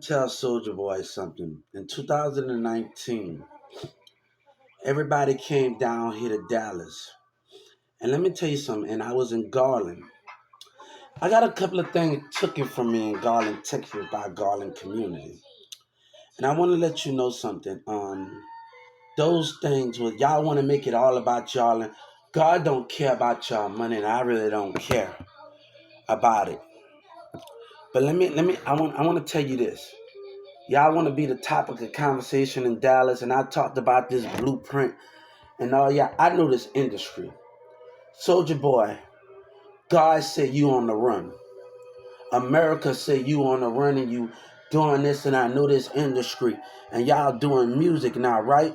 tell Soulja Boy something. In 2019, everybody came down here to Dallas. And let me tell you something, and I was in Garland. I got a couple of things taken from me in Garland, Texas by Garland community. And I want to let you know something. Those things where y'all want to make it all about y'all, and God don't care about y'all money, and I really don't care about it. But I want to tell you this. Y'all want to be the topic of conversation in Dallas, and I talked about this blueprint and all. Yeah, I know this industry. Soldier Boy, God said you on the run. America said you on the run and you doing this, and I know this industry, and y'all doing music now, right?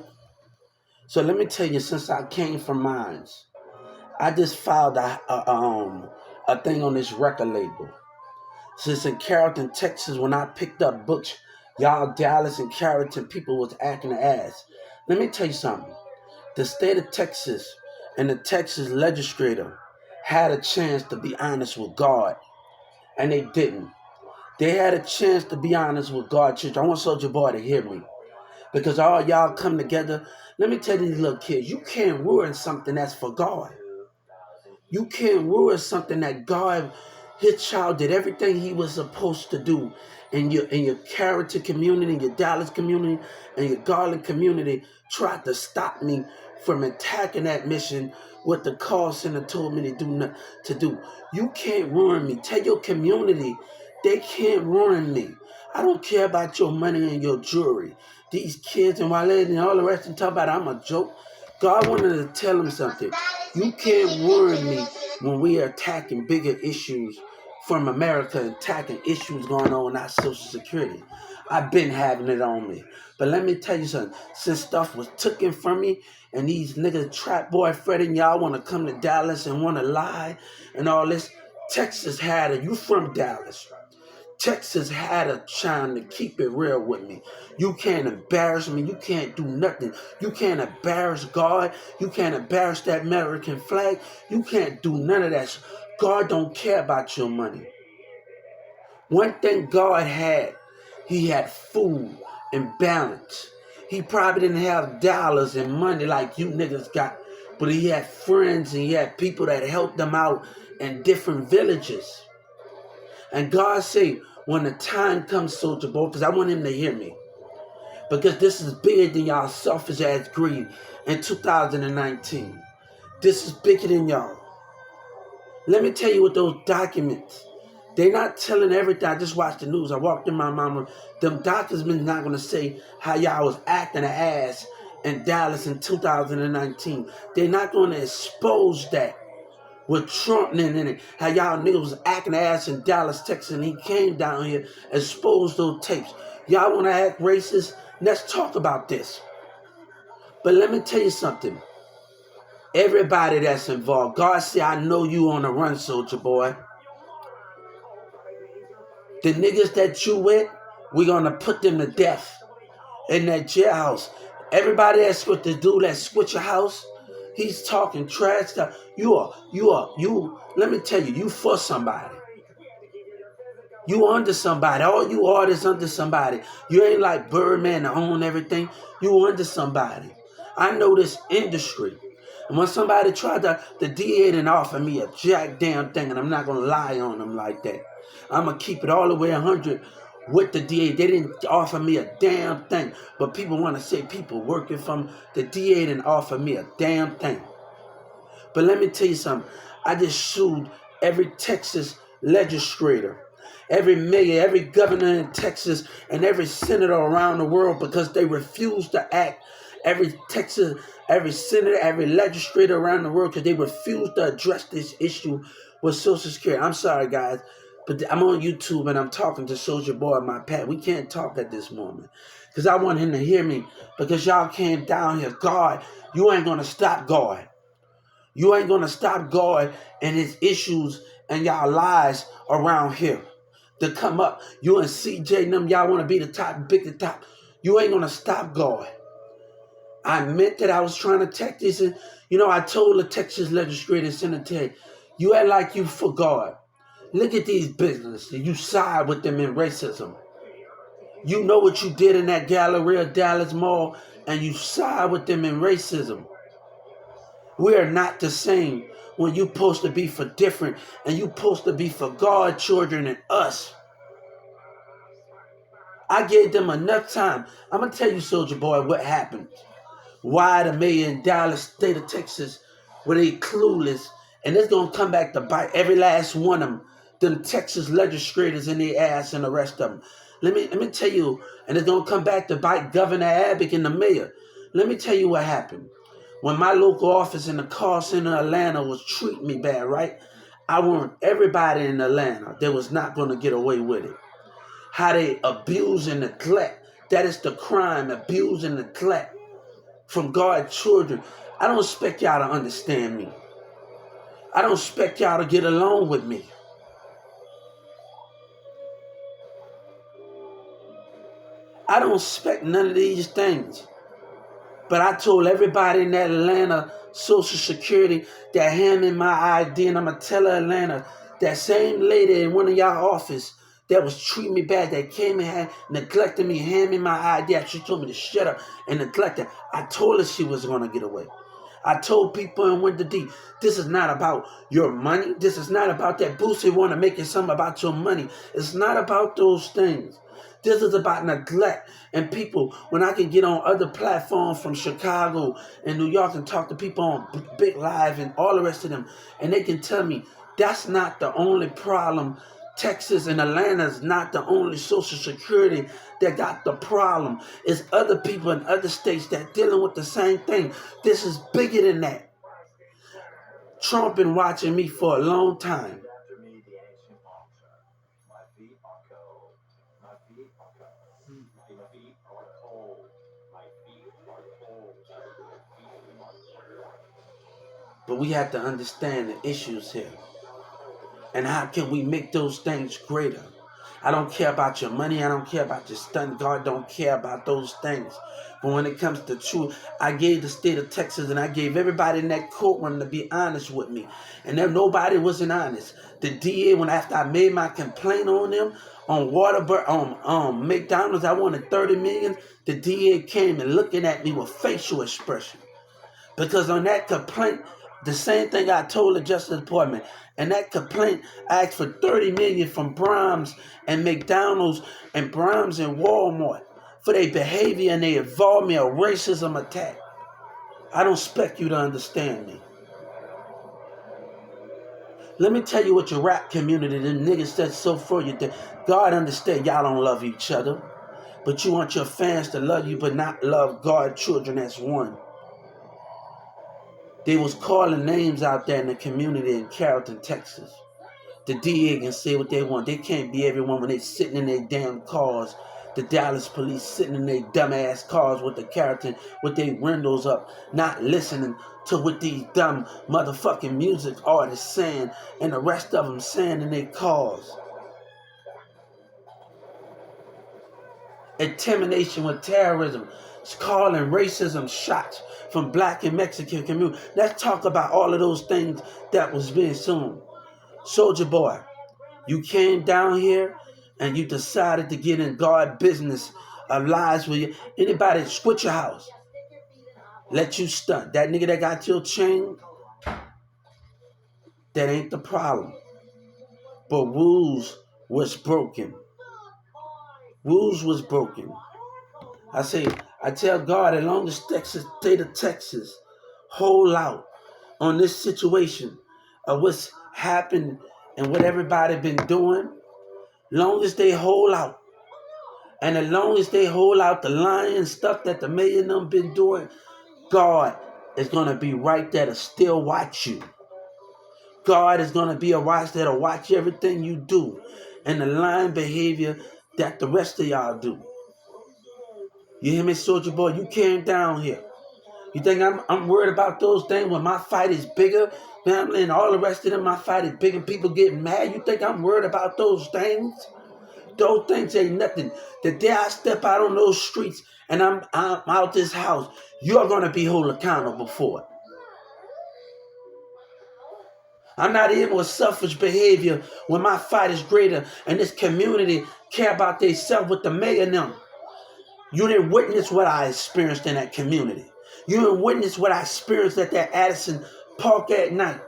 So let me tell you, since I came from mines, I just filed a thing on this record label. Since in Carrollton, Texas, when I picked up books, y'all Dallas and Carrollton people was acting ass. Let me tell you something. The state of Texas and the Texas legislator had a chance to be honest with God, and they didn't. They had a chance to be honest with God, church. I want Soldier Boy to hear me. Because all y'all come together. Let me tell these little kids, you can't ruin something that's for God. You can't ruin something that God, his child, did everything he was supposed to do in your character community, in your Dallas community, and your Garland community, tried to stop me from attacking that mission what the call center told me to do. You can't ruin me. Tell your community they can't ruin me. I don't care about your money and your jewelry. These kids and Wale and all the rest and talk about I'm a joke. God wanted to tell them something. You can't ruin me when we are attacking bigger issues from America, attacking issues going on with our Social Security. I've been having it on me. But let me tell you something. Since stuff was taken from me and these niggas trap boy Fred and y'all want to come to Dallas and want to lie and all this, Texas had it. You from Dallas. Texas had a chance to keep it real with me. You can't embarrass me. You can't do nothing. You can't embarrass God. You can't embarrass that American flag. You can't do none of that. God don't care about your money. One thing God had, he had food and balance. He probably didn't have dollars and money like you niggas got, but he had friends and he had people that helped him out in different villages. And God say, when the time comes, Soulja Boy, because I want him to hear me. Because this is bigger than y'all selfish ass greed in 2019. This is bigger than y'all. Let me tell you what those documents, they not telling everything. I just watched the news. I walked in my mama. Them documents not going to say how y'all was acting an ass in Dallas in 2019. They're not going to expose that. With Trump in it, how y'all niggas was acting ass in Dallas, Texas, and he came down here, exposed those tapes. Y'all want to act racist? Let's talk about this. But let me tell you something. Everybody that's involved, God said, I know you on the run, Soldier Boy. The niggas that you with, we're going to put them to death in that jailhouse. Everybody that's with the dude that switch your house, he's talking trash stuff. You, let me tell you, you for somebody. You under somebody. All you artists under somebody. You ain't like Birdman to own everything. You under somebody. I know this industry. And when somebody tried the DA didn't offer me a jack damn thing, and I'm not going to lie on them like that. I'm going to keep it all the way 100 with the DA. They didn't offer me a damn thing. But people want to say people working from the DA didn't offer me a damn thing. But let me tell you something. I just sued every Texas legislator, every mayor, every governor in Texas, and every senator around the world because they refused to act. Every Texas, every senator, every legislator around the world because they refused to address this issue with Social Security. I'm sorry, guys, but I'm on YouTube and I'm talking to Soulja Boy and my Pat. We can't talk at this moment because I want him to hear me because y'all came down here. God, you ain't going to stop God. You ain't going to stop God and his issues and y'all lies around here to come up. You and CJ and them, y'all want to be the top, big the top. You ain't going to stop God. I meant that I was trying to take this. And, I told the Texas legislative senator, you act like you for God. Look at these businesses. You side with them in racism. You know what you did in that Galleria Dallas Mall, and you side with them in racism. We are not the same when you supposed to be for different, and you supposed to be for God, children, and us. I gave them enough time. I'm going to tell you, Soulja Boy, what happened. Why the mayor in Dallas, state of Texas, were they clueless, and it's going to come back to bite every last one of them Texas legislators in their ass and the rest of them. Let me tell you, and it's going to come back to bite Governor Abbott and the mayor. Let me tell you what happened. When my local office in the call center in Atlanta was treating me bad, right? I warned everybody in Atlanta that was not going to get away with it. How they abuse and neglect. That is the crime, abuse and neglect from God's children. I don't expect y'all to understand me. I don't expect y'all to get along with me. I don't expect none of these things. But I told everybody in that Atlanta Social Security that hand me my ID, and I'm going to tell Atlanta, that same lady in one of y'all office that was treating me bad, that came and had neglected me, hand me my ID, she told me to shut up and neglect her. I told her she was going to get away. I told people in Winter D, this is not about your money. This is not about that Boosie want to make it something about your money. It's not about those things. This is about neglect. And people, when I can get on other platforms from Chicago and New York and talk to people on Big Live and all the rest of them, and they can tell me that's not the only problem. Texas and Atlanta is not the only Social Security that got the problem. It's other people in other states that dealing with the same thing. This is bigger than that. Trump been watching me for a long time. But we have to understand the issues here. And how can we make those things greater? I don't care about your money. I don't care about your stunt. God don't care about those things. But when it comes to truth, I gave the state of Texas and I gave everybody in that courtroom to be honest with me. And then nobody wasn't honest. The DA, when after I made my complaint on them, on Waterbury, on McDonald's, I wanted $30 million. The DA came and looking at me with facial expression. Because on that complaint, the same thing I told the Justice Department, and that complaint, I asked for $30 million from Brahms and McDonald's and Brahms and Walmart for their behavior and their involvement in a racism attack. I don't expect you to understand me. Let me tell you what your rap community, them niggas that's so for you. God understand y'all don't love each other, but you want your fans to love you, but not love God's children as one. They was calling names out there in the community in Carrollton, Texas. The DA can say what they want. They can't be everyone when they sitting in their damn cars. The Dallas police sitting in their dumbass cars with the Carrollton, with their windows up, not listening to what these dumb motherfucking music artists saying and the rest of them saying in their cars. Intimidation with terrorism. It's calling racism shots from black and Mexican community. Let's talk about all of those things that was being soon. Soulja Boy, you came down here and you decided to get in God business of lies with you. Anybody switch your house, let you stunt. That nigga that got your chain, that ain't the problem. But rules was broken. Rules was broken. I tell God, as long as Texas, state of Texas, hold out on this situation of what's happened and what everybody been doing, long as they hold out, and as long as they hold out the lying stuff that the mayor and them been doing, God is going to be right there to still watch you. God is going to be a watch there to watch everything you do and the lying behavior that the rest of y'all do. You hear me, Soulja Boy? You came down here. You think I'm worried about those things when my fight is bigger, family, and all the rest of them, my fight is bigger, people getting mad? You think I'm worried about those things? Those things ain't nothing. The day I step out on those streets and I'm out this house, you're going to be held accountable for it. I'm not even with selfish behavior when my fight is greater and this community care about themselves with the mayor and them. You didn't witness what I experienced in that community. You didn't witness what I experienced at that Addison Park at night.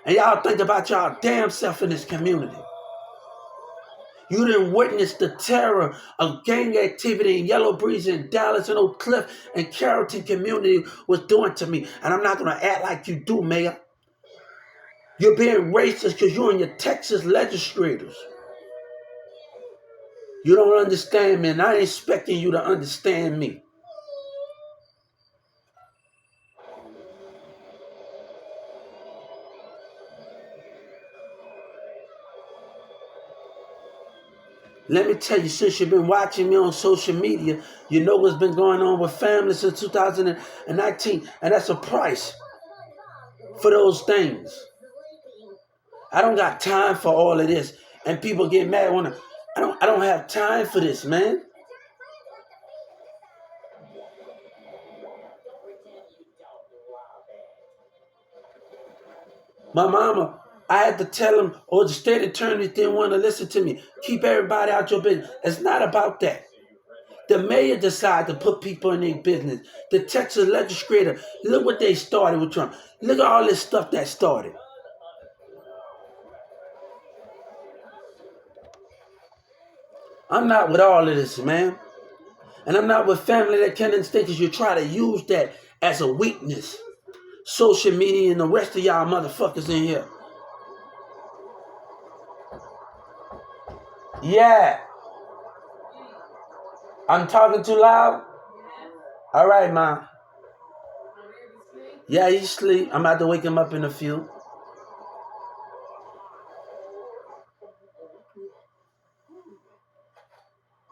And y'all think about y'all damn self in this community. You didn't witness the terror of gang activity in Yellow Breeze and Dallas and Oak Cliff and Carrollton community was doing to me. And I'm not going to act like you do, Mayor. You're being racist because you and your Texas legislators. You don't understand me, and I ain't expecting you to understand me. Let me tell you, since you've been watching me on social media, you know what's been going on with families since 2019, and that's a price for those things. I don't got time for all of this, and people get mad when I don't have time for this, man. My mama, I had to tell him, or the state attorney didn't want to listen to me. Keep everybody out your business. It's not about that. The mayor decided to put people in their business. The Texas legislator, look what they started with Trump. Look at all this stuff that started. I'm not with all of this, man. And I'm not with family that can't understand because you try to use that as a weakness. Social media and the rest of y'all motherfuckers in here. Yeah. I'm talking too loud? All right, ma. Yeah, he's asleep. I'm about to wake him up in a few.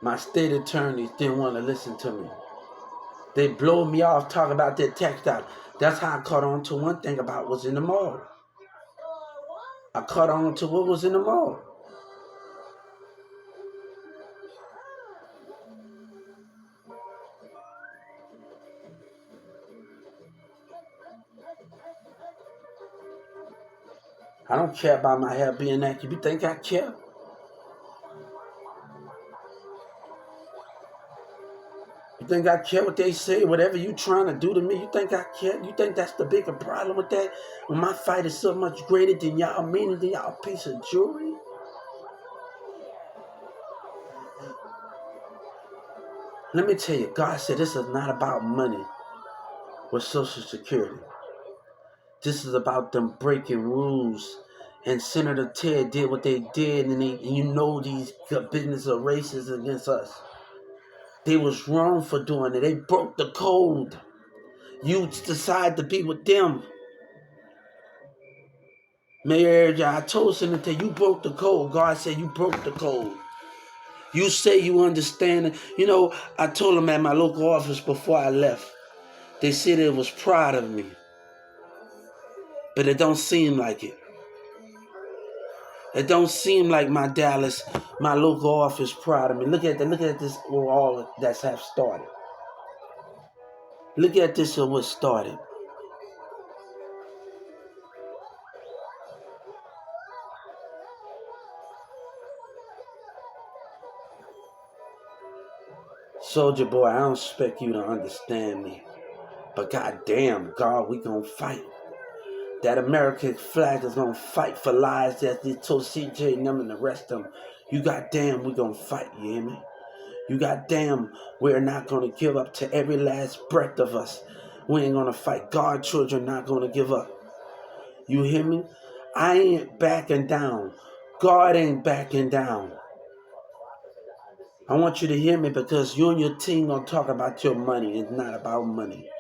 My state attorneys didn't want to listen to me. They blow me off talking about their textile. That's how I caught on to one thing about what's in the mall. I caught on to what was in the mall. I don't care about my hair being accurate. You think I care? You think I care what they say? Whatever you trying to do to me, you think I care? You think that's the bigger problem with that? When my fight is so much greater than y'all meaning than y'all piece of jewelry? Let me tell you, God said this is not about money with Social Security. This is about them breaking rules. And Senator Ted did what they did, and you know these business are racist against us. They was wrong for doing it. They broke the code. You decide to be with them. Mayor, I told Senator, you broke the code. God said you broke the code. You say you understand it. You know, I told them at my local office before I left. They said it was proud of me. But it don't seem like it. It don't seem like my local office proud of me. Look at this all that's have started. Look at this of what started. Soulja Boy, I don't expect you to understand me. But goddamn, God, we gonna fight. That American flag is gonna fight for lives that they told CJ and them and the rest of them. You goddamn, we gonna fight, you hear me? You goddamn, we're not gonna give up to every last breath of us. We ain't gonna fight. God, children not gonna give up. You hear me? I ain't backing down. God ain't backing down. I want you to hear me because you and your team gonna talk about your money. It's not about money.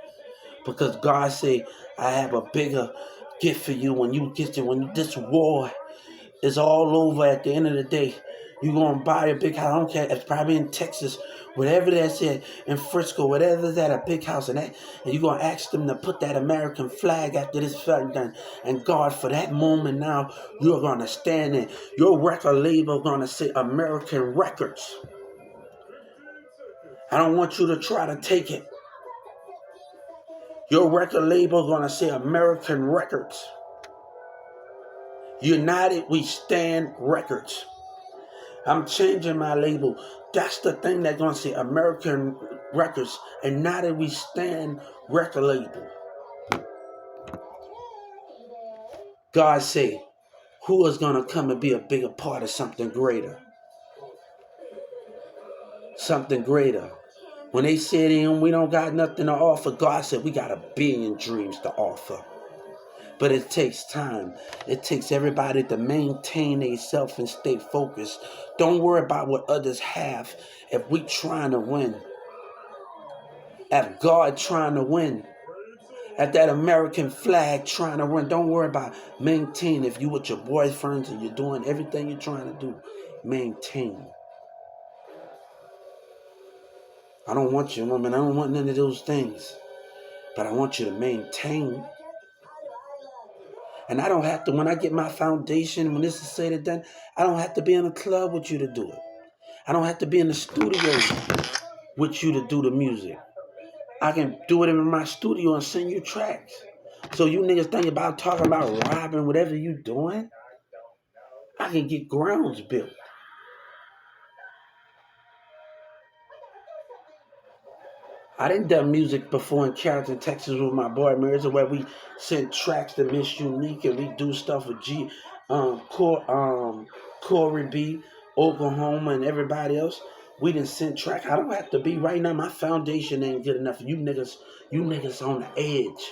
Because God say, I have a bigger gift for you when you get to when this war is all over at the end of the day. You're gonna buy a big house. I don't care. It's probably in Texas, whatever that's at, in Frisco, whatever that's at, a big house, and you're gonna ask them to put that American flag after this fight done. And God, for that moment now, you're gonna stand in. Your record label gonna say American Records. I don't want you to try to take it. Your record label gonna say American Records. United We Stand Records. I'm changing my label. That's the thing that's going to say American Records and United We Stand record label. God say, who is going to come and be a bigger part of something greater? Something greater. When they said we don't got nothing to offer, God said we got 1 billion dreams to offer. But it takes time. It takes everybody to maintain themselves and stay focused. Don't worry about what others have. If we trying to win, if God trying to win, if that American flag trying to win, don't worry about maintain. If you with your boyfriends and you're doing everything you're trying to do, maintain. I don't want you, woman. I don't want none of those things. But I want you to maintain. And I don't have to, when I get my foundation, when this is said and done, I don't have to be in a club with you to do it. I don't have to be in the studio with you to do the music. I can do it in my studio and send you tracks. So you niggas think about talking about robbing, whatever you doing, I can get grounds built. I done done music before in Carrollton, Texas with my boy Marissa, where we send tracks to Miss Unique and we do stuff with Corey B, Oklahoma, and everybody else. We done send tracks. I don't have to be right now. My foundation ain't good enough. You niggas on the edge.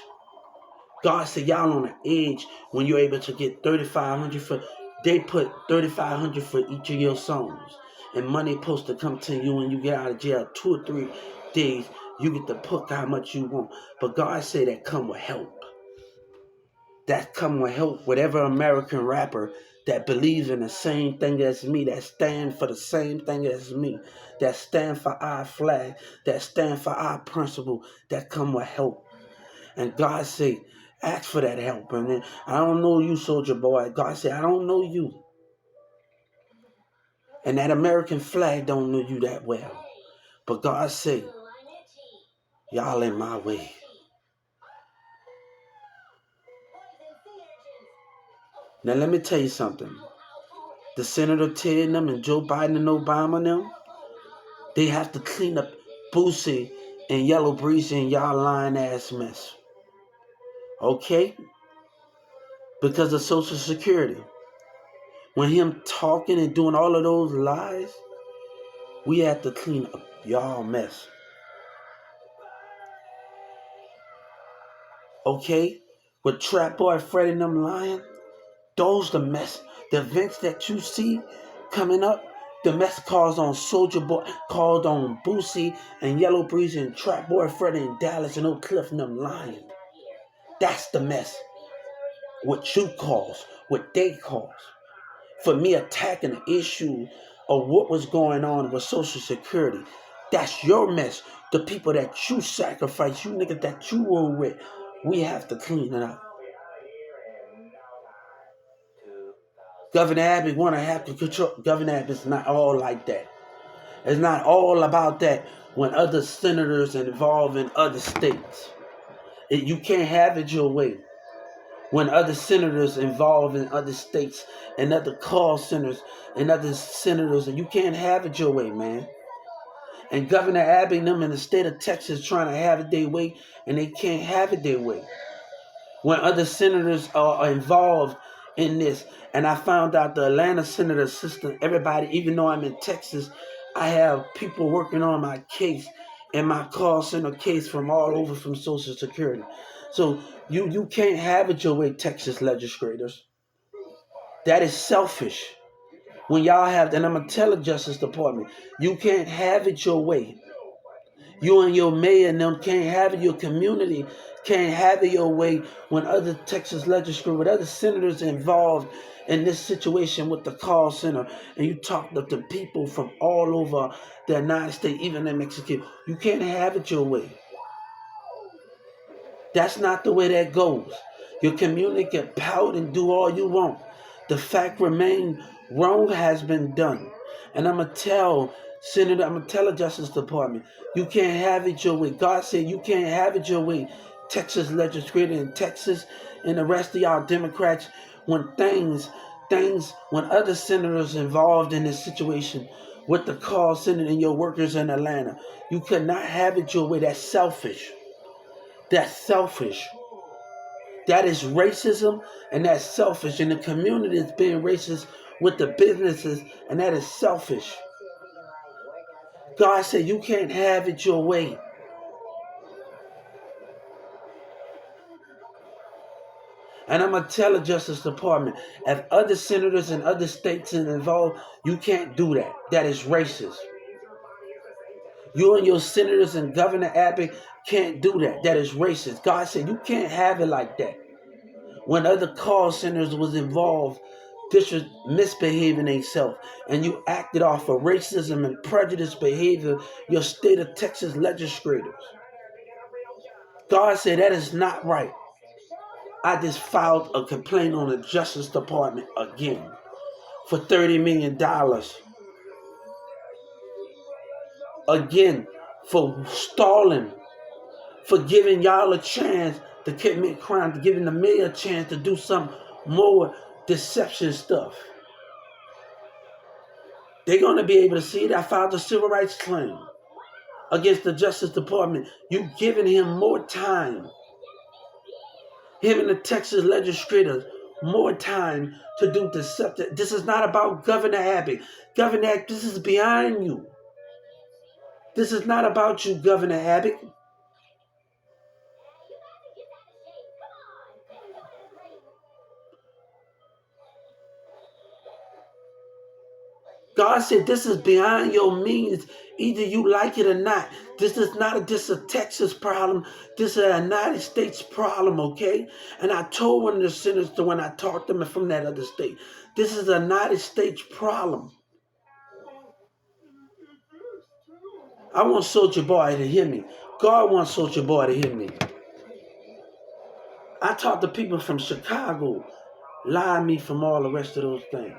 God said y'all on the edge when you're able to get 3,500 for. They put 3,500 for each of your songs, and money supposed to come to you when you get out of jail 2 or 3 days. You get to put how much you want, but God said that come with help. That come with help. Whatever American rapper that believes in the same thing as me, that stand for the same thing as me, that stand for our flag, that stand for our principle, that come with help. And God said, ask for that help. And then, I don't know you, Soulja Boy. God said, I don't know you. And that American flag don't know you that well. But God said, y'all in my way. Now let me tell you something. The Senator Ted and them and Joe Biden and Obama and them, they have to clean up Boosie and Yellow Breeze and y'all lying ass mess. Okay? Because of Social Security. When him talking and doing all of those lies, we have to clean up y'all mess. Okay? With Trap Boy Freddy and them lying, those the mess. The events that you see coming up, the mess caused on Soulja Boy, called on Boosie and Yellow Breeze and Trap Boy Freddy and Dallas and Oak Cliff and them lying. That's the mess. What you cause, what they cause. For me attacking the issue of what was going on with Social Security, that's your mess. The people that you sacrificed, you niggas that you were with, we have to clean it up. Governor Abbott want to have to control. Governor Abbott's not all like that. It's not all about that when other senators involved in other states. You can't have it your way. When other senators involved in other states and other call centers and other senators, and you can't have it your way, man. And Governor Abbott and them in the state of Texas trying to have it their way, and they can't have it their way. When other senators are involved in this, and I found out the Atlanta senator system, everybody, even though I'm in Texas, I have people working on my case and my call center case from all over from Social Security. So you can't have it your way, Texas legislators. That is selfish. When y'all have, and I'm going to tell the Justice Department, you can't have it your way. You and your mayor and them can't have it. Your community can't have it your way when other Texas legislators, with other senators involved in this situation with the call center, and you talk to the people from all over the United States, even in Mexico. You can't have it your way. That's not the way that goes. Your community can pout and do all you want. The fact remains, wrong has been done. And I'm going to tell Senator, I'm going to tell the Justice Department, you can't have it your way. God said you can't have it your way. Texas legislator in Texas and the rest of y'all Democrats, when when other senators involved in this situation with the call center and your workers in Atlanta, you could not have it your way. That's selfish. That's selfish. That is racism, and that's selfish. And the community is being racist with the businesses, and that is selfish. God said you can't have it your way. And I'm going to tell the Justice Department, if other senators and other states are involved, you can't do that. That is racist. You and your senators and Governor Abbott can't do that. That is racist. God said you can't have it like that. When other call centers was involved, misbehaving themselves, and you acted off of racism and prejudice behavior, your state of Texas legislators. God said that is not right. I just filed a complaint on the Justice Department again for $30 million. Again, for stalling, for giving y'all a chance to commit crime, to giving the mayor a chance to do some more deception stuff. They're going to be able to see that I filed a civil rights claim against the Justice Department. You giving him more time. Him and the Texas legislators more time to do deceptive. This is not about Governor Abbott. Governor Abbott, this is behind you. This is not about you, Governor Abbott. God said this is beyond your means. Either you like it or not. This is not just a Texas problem. This is a United States problem, okay? And I told one of the senators when I talked to them from that other state, this is a United States problem. I want Soulja Boy to hear me. God wants Soulja Boy to hear me. I talked to people from Chicago, lie me from all the rest of those things.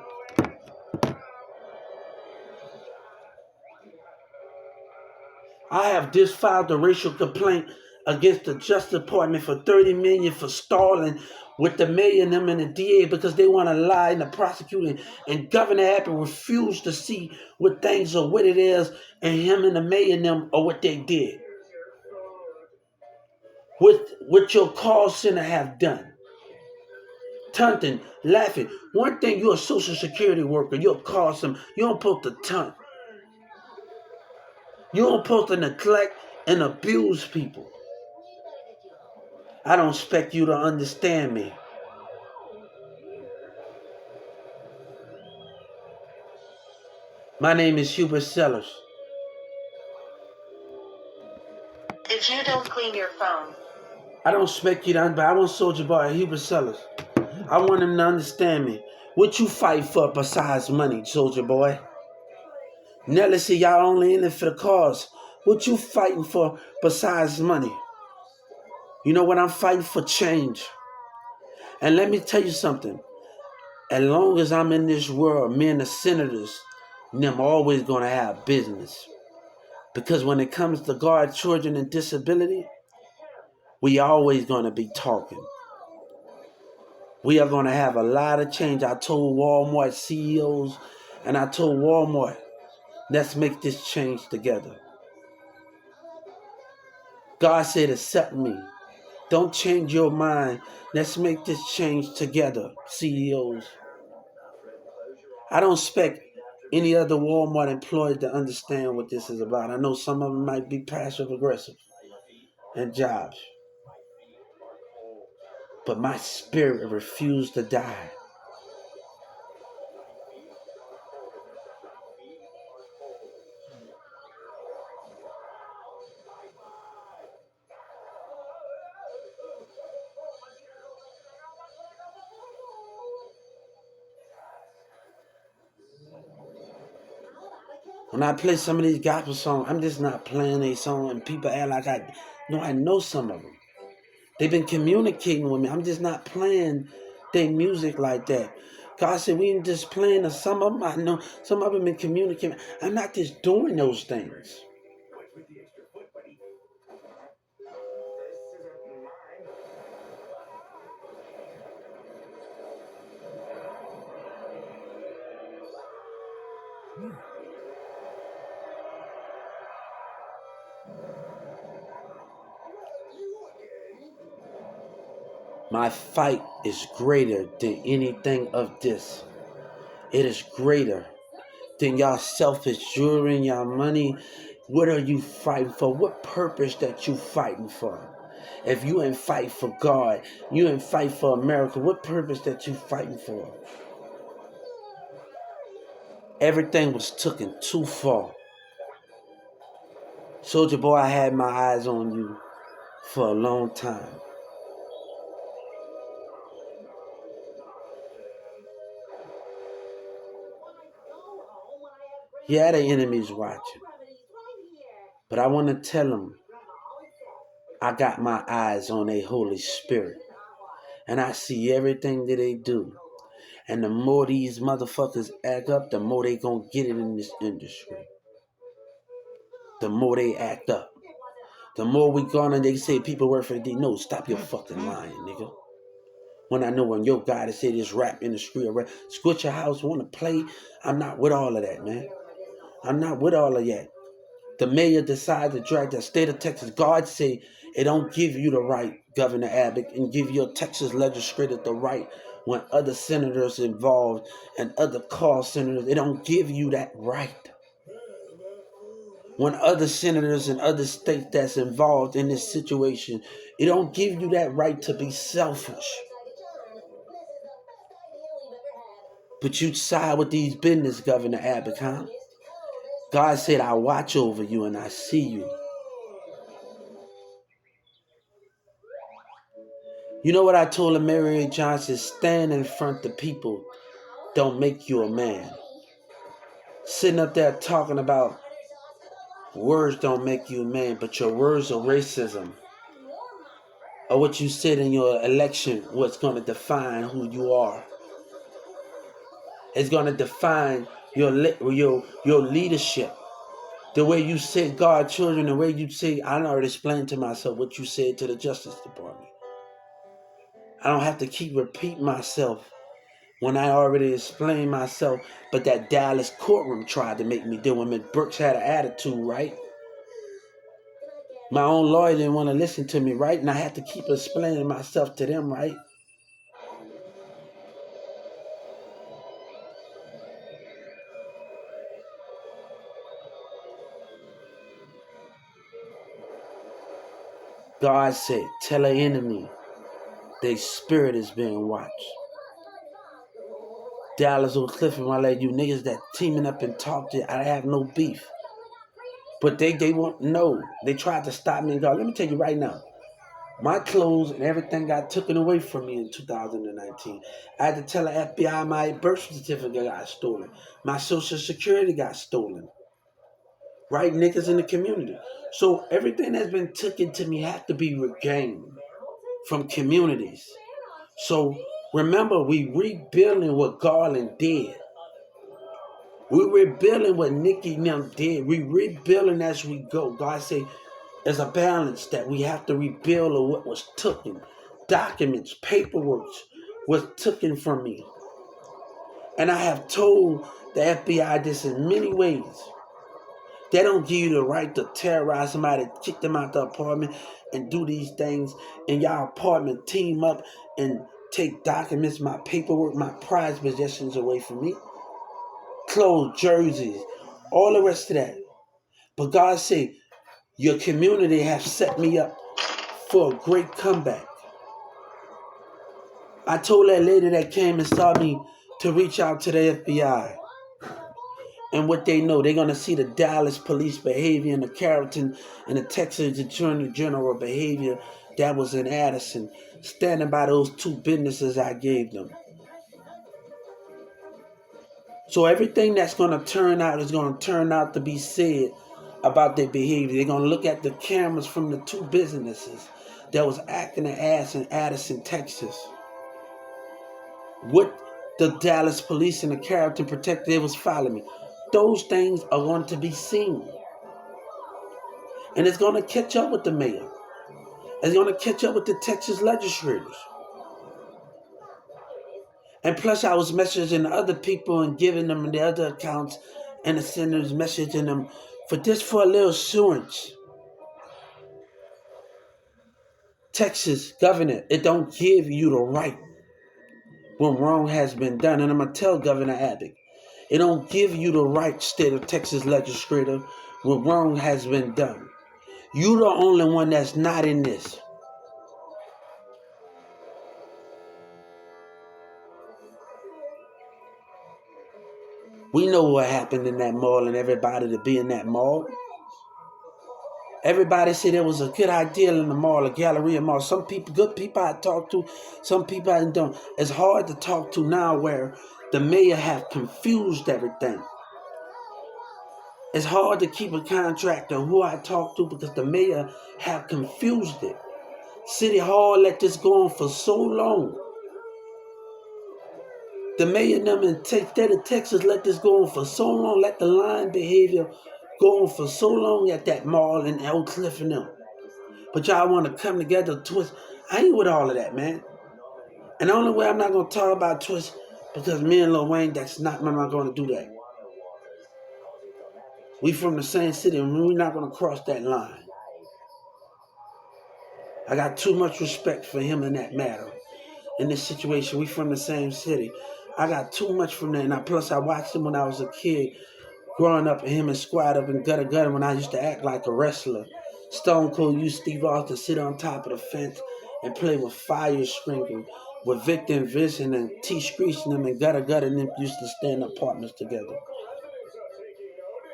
I have just filed a racial complaint against the Justice Department for $30 million for stalling with the mayor and them and the DA because they want to lie in the prosecuting. And Governor Abbott refused to see what things are, what it is, and him and the mayor and them are what they did. What your call center have done. Taunting, laughing. One thing, you're a social security worker. You'll call some. You don't supposed to taunt. You don't supposed to neglect and abuse people. I don't expect you to understand me. My name is Hubert Sellers. If you don't clean your phone. I don't expect you to understand, but I want Soulja Boy Hubert Sellers. I want him to understand me. What you fight for besides money, Soulja Boy? Nelly said y'all only in it for the cause. What you fighting for besides money? You know what? I'm fighting for change. And let me tell you something. As long as I'm in this world, me and the senators, them always going to have business. Because when it comes to guard children and disability, we always going to be talking. We are going to have a lot of change. I told Walmart CEOs and I told Walmart, let's make this change together. God said, accept me. Don't change your mind. Let's make this change together, CEOs. I don't expect any other Walmart employee to understand what this is about. I know some of them might be passive aggressive and jobs. But my spirit refused to die. When I play some of these gospel songs, I'm just not playing a song and people act like I know some of them. They've been communicating with me. I'm just not playing their music like that. God said we ain't just playing some of them. I know some of them been communicating. I'm not just doing those things. My fight is greater than anything of this. It is greater than y'all selfish jewelry, y'all money. What are you fighting for? What purpose that you fighting for? If you ain't fight for God, you ain't fight for America, what purpose that you fighting for? Everything was taken too far. Soulja Boy, I had my eyes on you for a long time. Yeah, the enemy's watching. But I want to tell them, I got my eyes on a Holy Spirit. And I see everything that they do. And the more these motherfuckers act up, the more they gonna get it in this industry. The more they act up. The more we gone and they say people work for the D. No, stop your fucking lying, nigga. When I know when your guy to say this rap industry or rap, squat your house, wanna play, I'm not with all of that, man. I'm not with all of that. The mayor decided to drag the state of Texas. God say it don't give you the right, Governor Abbott, and give your Texas legislator the right when other senators involved and other call senators. It don't give you that right. When other senators and other states that's involved in this situation, it don't give you that right to be selfish. But you side with these business, Governor Abbott, huh? God said, I watch over you and I see you. You know what I told him, Mary Johnson? Stand in front of people don't make you a man. Sitting up there talking about words don't make you a man, but your words of racism or what you said in your election, what's going to define who you are. It's going to define your leadership. The way you said God children, the way you say, I already explained to myself what you said to the Justice Department. I don't have to keep repeating myself when I already explained myself, but that Dallas courtroom tried to make me do it. Miss Brooks had an attitude, right? My own lawyer didn't want to listen to me, right? And I had to keep explaining myself to them, right? God said, tell an enemy their spirit is being watched. Dallas or Cliff and all you niggas that teaming up and talk to, I have no beef. But they won't know. They tried to stop me and go, let me tell you right now. My clothes and everything got taken away from me in 2019. I had to tell the FBI my birth certificate got stolen. My social security got stolen. Right, niggas in the community. So everything that's been taken to me have to be regained from communities. So remember, we rebuilding what Garland did. We rebuilding what Nikki and them did. We rebuilding as we go. God say there's a balance that we have to rebuild of what was taken. Documents, paperwork was taken from me. And I have told the FBI this in many ways. They don't give you the right to terrorize somebody, kick them out the apartment, and do these things in y'all apartment, team up and take documents, my paperwork, my prized possessions away from me. Clothes, jerseys, all the rest of that. But God said, your community has set me up for a great comeback. I told that lady that came and saw me to reach out to the FBI. And what they know, they're going to see the Dallas police behavior and the Carrollton and the Texas Attorney General behavior that was in Addison, standing by those two businesses I gave them. So everything that's going to turn out is going to turn out to be said about their behavior. They're going to look at the cameras from the two businesses that was acting an ass in Addison, Texas. What the Dallas police and the Carrollton protector was following me. Those things are going to be seen. And it's going to catch up with the mayor. It's going to catch up with the Texas legislators. And plus, I was messaging other people and giving them the other accounts and the senators messaging them for a little assurance. Texas governor, it don't give you the right when wrong has been done. And I'm going to tell Governor Abbott, it don't give you the right, state of Texas legislator, when wrong has been done. You the only one that's not in this. We know what happened in that mall and everybody to be in that mall. Everybody said it was a good idea in the mall, a Galleria mall. Some people, good people I talked to, some people I don't. It's hard to talk to now where the mayor have confused everything. It's hard to keep a contract on who I talk to because the mayor have confused it. City Hall let this go on for so long. The mayor and them in state of Texas let this go on for so long, let the line behavior go on for so long at that mall in Oak Cliff and them. But y'all want to come together, twist. I ain't with all of that, man. And the only way I'm not going to talk about twist, because me and Lil Wayne, I'm not going to do that. We from the same city, and we're not going to cross that line. I got too much respect for him in that matter. In this situation, we from the same city. I got too much from that. And plus, I watched him when I was a kid, growing up, and him and Squad up in Gutter Gutter when I used to act like a wrestler. Stone Cold used Steve Austin to sit on top of the fence and play with fire sprinkling, with Victor and Vincent and T. Screech and them and Gutter Gutter and them used to stay in apartments together.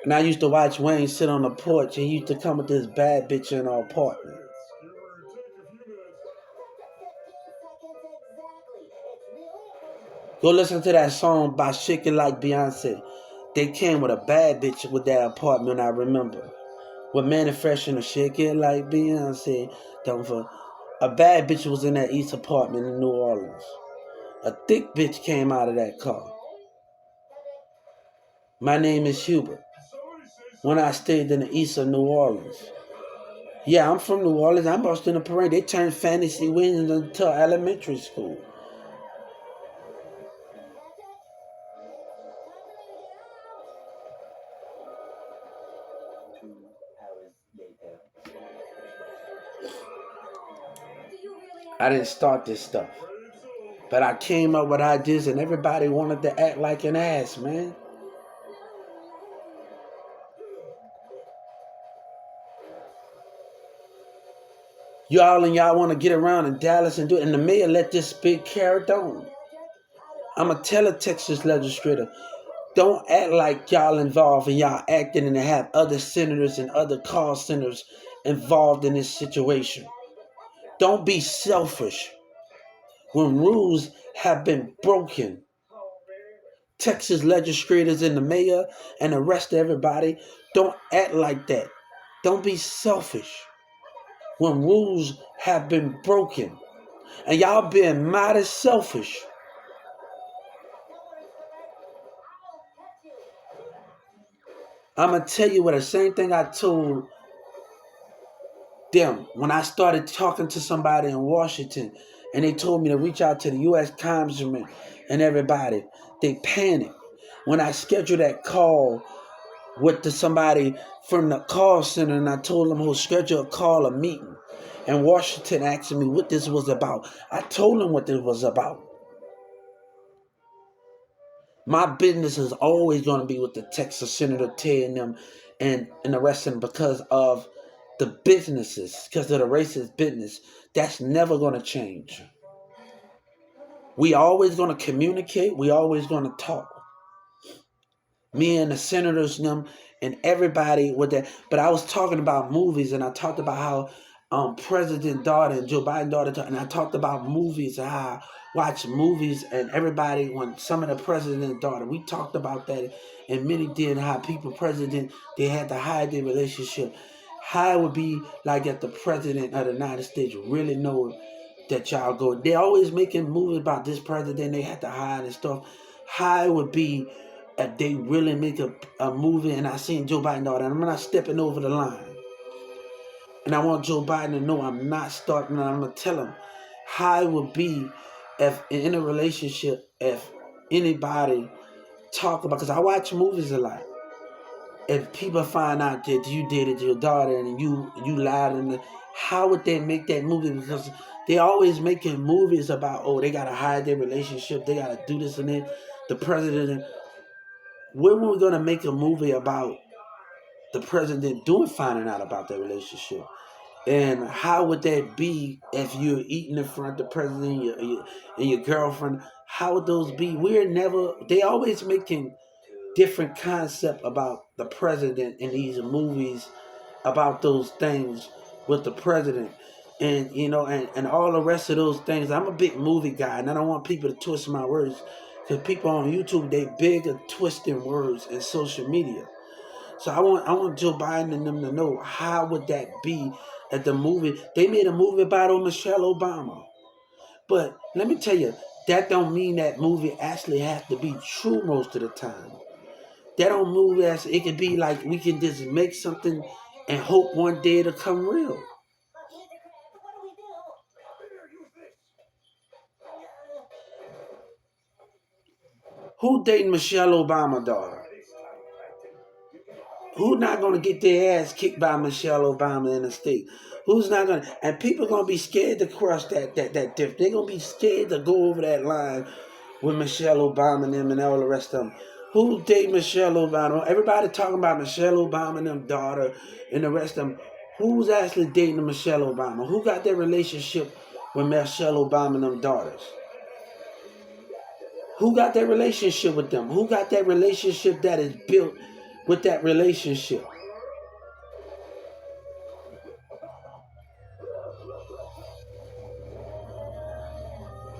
And I used to watch Wayne sit on the porch and he used to come with this bad bitch in our apartment. Go listen to that song by Shake It Like Beyonce. They came with a bad bitch with that apartment, I remember. With manufacturing a Shake It Like Beyonce. A bad bitch was in that East apartment in New Orleans. A thick bitch came out of that car. My name is Hubert. When I stayed in the East of New Orleans. Yeah, I'm from New Orleans. I bust in the parade. They turned Fantasy Winds into elementary school. I didn't start this stuff. But I came up with ideas and everybody wanted to act like an ass, man. Y'all want to get around in Dallas and do it. And the mayor let this big carry on. I'm going to tell a Texas legislator, don't act like y'all involved and y'all acting and have other senators and other call centers involved in this situation. Don't be selfish when rules have been broken. Texas legislators and the mayor and the rest of everybody, don't act like that. Don't be selfish when rules have been broken. And y'all being mighty selfish. I'm going to tell you what the same thing I told them when I started talking to somebody in Washington and they told me to reach out to the U.S. Congressman and everybody. They panicked. When I scheduled that call with somebody from the call center and I told them who scheduled a meeting. And Washington asked me what this was about. I told them what this was about. My business is always going to be with the Texas Senator Ted and them and the rest of them because of the businesses, because of the racist business. That's never going to change. We always going to communicate. We always going to talk. Me and the senators and them and everybody with that. But I was talking about movies and I talked about how President daughter and Joe Biden daughter, and I talked about movies and how I watch movies and everybody when some of the president daughter, we talked about that and many did how people president they had to hide their relationship. How it would be like if the president of the United States really know that y'all go. They always making movies about this president they had to hide and stuff. How it would be if they really make a movie and I seen Joe Biden daughter and I'm not stepping over the line. And I want Joe Biden to know I'm not starting, and I'm going to tell him how it would be if in a relationship, if anybody talk about, because I watch movies a lot. if people find out that you dated your daughter and you lied and how would they make that movie? Because they always making movies about, oh, they gotta hide their relationship, they gotta do this and that. The president, when were we gonna make a movie about the president doing finding out about their relationship? And how would that be if you're eating in front of the president and your girlfriend? How would those be? We're never. They always making different concept about the president in these movies about those things with the president. And and all the rest of those things. I'm a big movie guy, and I don't want people to twist my words, because people on YouTube, they big at twisting words in social media. So I want Joe Biden and them to know, how would that be at the movie? They made a movie about Michelle Obama. But let me tell you, that don't mean that movie actually has to be true most of the time. That don't move as it could be like we can just make something and hope one day it'll come real. Who dating Michelle Obama daughter? Who not gonna get their ass kicked by Michelle Obama in the state? Who's not gonna? And people gonna be scared to cross that dip. They're gonna be scared to go over that line with Michelle Obama and them and all the rest of them. Who date Michelle Obama? Everybody talking about Michelle Obama and them daughter and the rest of them. Who's actually dating Michelle Obama? Who got their relationship with Michelle Obama and them daughters? Who got that relationship with them? Who got that relationship that is built with that relationship?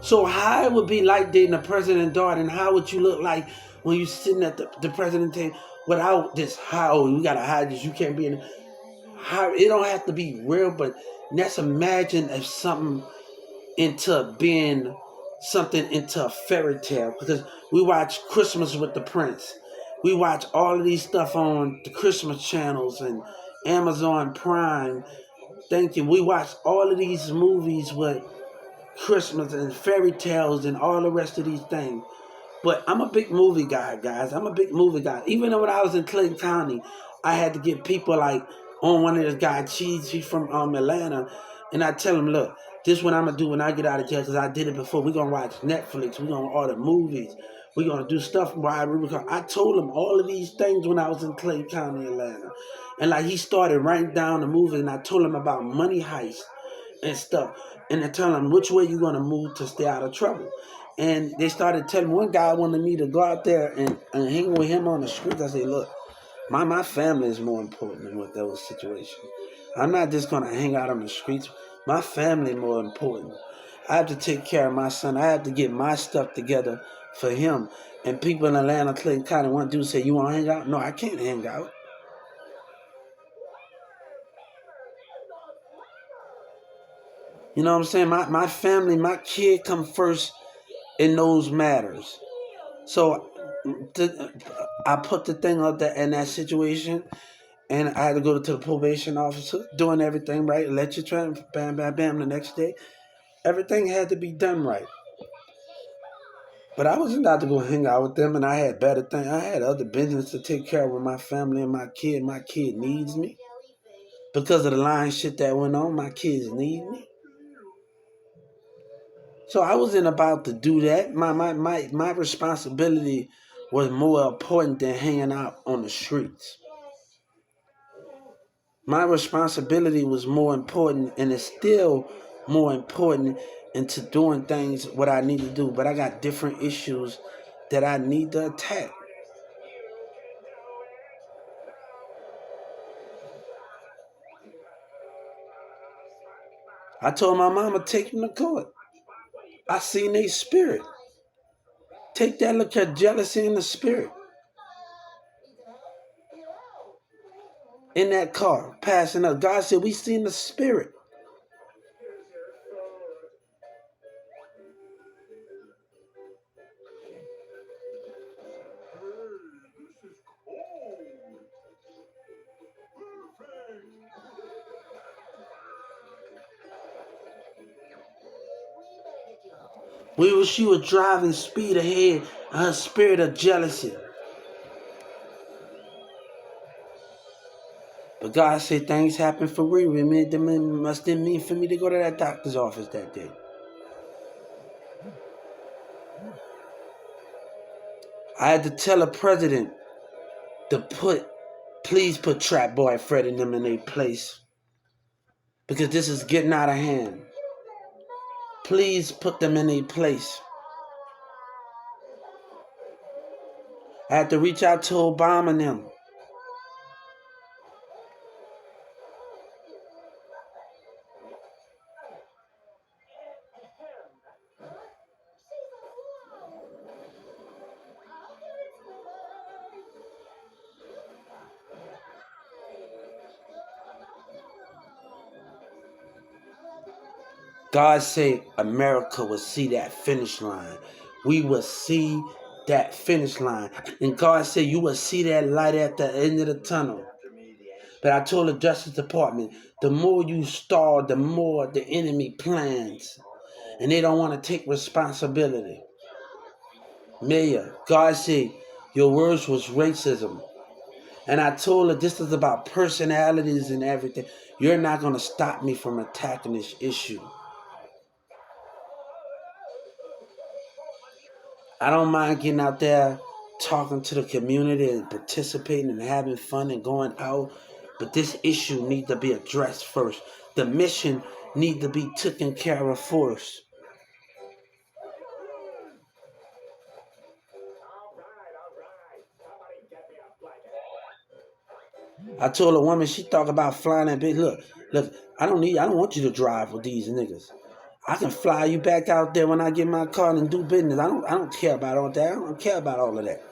So how it would be like dating a president daughter, and how would you look like when you sitting at the president table without this? How we gotta hide this? You can't be in. How it don't have to be real, but let's imagine if something into being something into a fairy tale, because we watch Christmas with the Prince. We watch all of these stuff on the Christmas channels and Amazon Prime. Thank you. We watch all of these movies with Christmas and fairy tales and all the rest of these things. But I'm a big movie guy, guys. I'm a big movie guy. Even though when I was in Clayton County, I had to get people like on one of those guys, Cheese, he's from Atlanta, and I tell him, look, this is what I'm gonna do when I get out of jail, because I did it before. We're gonna watch Netflix. We're gonna order movies. We're gonna do stuff while I told him all of these things when I was in Clayton County, Atlanta, and like he started writing down the movies, and I told him about Money Heist and stuff, and I tell them which way you gonna move to stay out of trouble. And they started telling, one guy wanted me to go out there and hang with him on the streets. I said, look, my family is more important than what those situations. I'm not just gonna hang out on the streets. My family more important. I have to take care of my son. I have to get my stuff together for him. And people in Atlanta, Clayton County, want to say, you want to hang out? No, I can't hang out. You know what I'm saying? My family, my kid come first in those matters. So I put the thing up there in that situation, and I had to go to the probation officer, doing everything right. Let you try, bam, bam, bam. The next day, everything had to be done right. But I wasn't out to go hang out with them, and I had better things. I had other business to take care of with my family and my kid. My kid needs me because of the lying shit that went on. My kids need me. So I wasn't about to do that. My responsibility was more important than hanging out on the streets. My responsibility was more important, and it's still more important into doing things what I need to do. But I got different issues that I need to attack. I told my mama, take him to court. I seen their spirit. Take that look at jealousy in the spirit. In that car, passing up. God said, we seen the spirit. She was driving speed ahead, her spirit of jealousy. But God said things happen for real. It must didn't mean for me to go to that doctor's office that day. I had to tell the president to please put Trap Boy Fred and them in their place. Because this is getting out of hand. Please put them in their place. I had to reach out to Obama and them. God said America will see that finish line. We will see that finish line. And God said you will see that light at the end of the tunnel. But I told the Justice Department, the more you stall, the more the enemy plans. And they don't want to take responsibility. Mayor, God said your words was racism. And I told her this is about personalities and everything. You're not going to stop me from attacking this issue. I don't mind getting out there, talking to the community and participating and having fun and going out. But this issue needs to be addressed first. The mission needs to be taken care of first. I told a woman, she talk about flying that bitch. Look, I don't want you to drive with these niggas. I can fly you back out there when I get my car and do business. I don't care about all that. I don't care about all of that.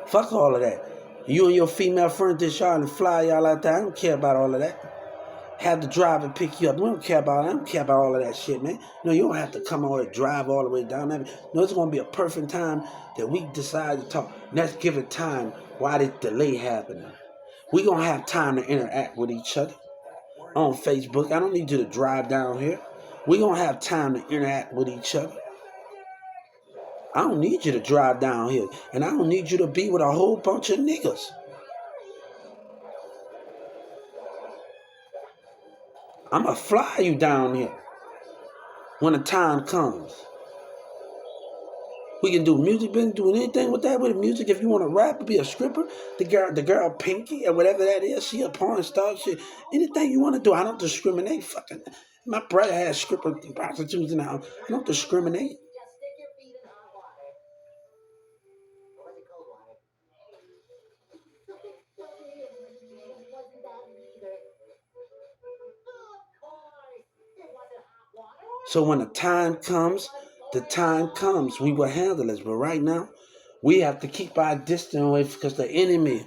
Fuck all of that. You and your female friend this y'all and fly y'all out there. I don't care about all of that. Have to drive and pick you up. We don't care about. I don't care about all of that shit, man. No, you don't have to come over and drive all the way down there. No, it's gonna be a perfect time that we decide to talk. Let's give it time. Why this delay happening? We gonna have time to interact with each other on Facebook. I don't need you to drive down here. We gonna have time to interact with each other. I don't need you to drive down here, and I don't need you to be with a whole bunch of niggas. I'ma fly you down here when the time comes. We can do music, been doing anything with that with music. If you want to rap or be a stripper, the girl Pinky or whatever that is, she a porn star. Shit, anything you want to do, I don't discriminate. Fucking, my brother has strippers and prostitutes in the house. I don't discriminate. So when the time comes, we will handle this. But right now, we have to keep our distance away because the enemy